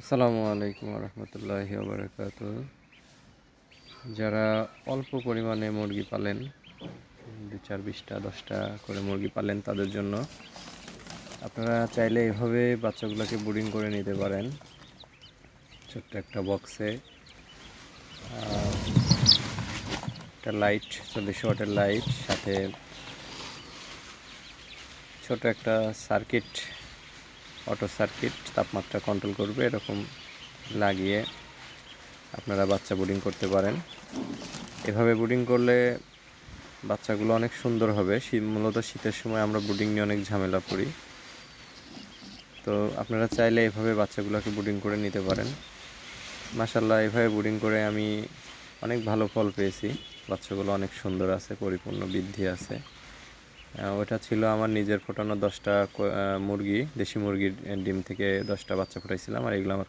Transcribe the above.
আসসালামু আলাইকুম রহমতুল্লাহি বারাকাতুহ। যারা অল্প পরিমাণে মুরগি পালেন, 2-4 20টা 10টা করে মুরগি পালেন, তাদের জন্য আপনারা চাইলে এভাবে বাচ্চাগুলোকে ব্রুডিং করে নিতে পারেন। ছোট্ট একটা বক্সে একটা লাইট, 40 ওয়াটের লাইট, সাথে ছোট একটা সার্কিট, অটো সার্কিট তাপমাত্রা কন্ট্রোল করবে, এরকম লাগিয়ে আপনারা বাচ্চা ব্রুডিং করতে পারেন। এভাবে ব্রুডিং করলে বাচ্চাগুলো অনেক সুন্দর হবে। মূলত শীতের সময় আমরা ব্রুডিং নিয়ে অনেক ঝামেলা করি, তো আপনারা চাইলে এভাবে বাচ্চাগুলোকে ব্রুডিং করে নিতে পারেন। মাশাআল্লাহ, এভাবে ব্রুডিং করে আমি অনেক ভালো ফল পেয়েছি। বাচ্চাগুলো অনেক সুন্দর আছে, পরিপূর্ণ বৃদ্ধি আছে। ওটা ছিল আমার নিজের ফোটানো 10টা মুরগি, দেশি মুরগির ডিম থেকে 10টা বাচ্চা ফুটাইছিলাম, আর এগুলো আমার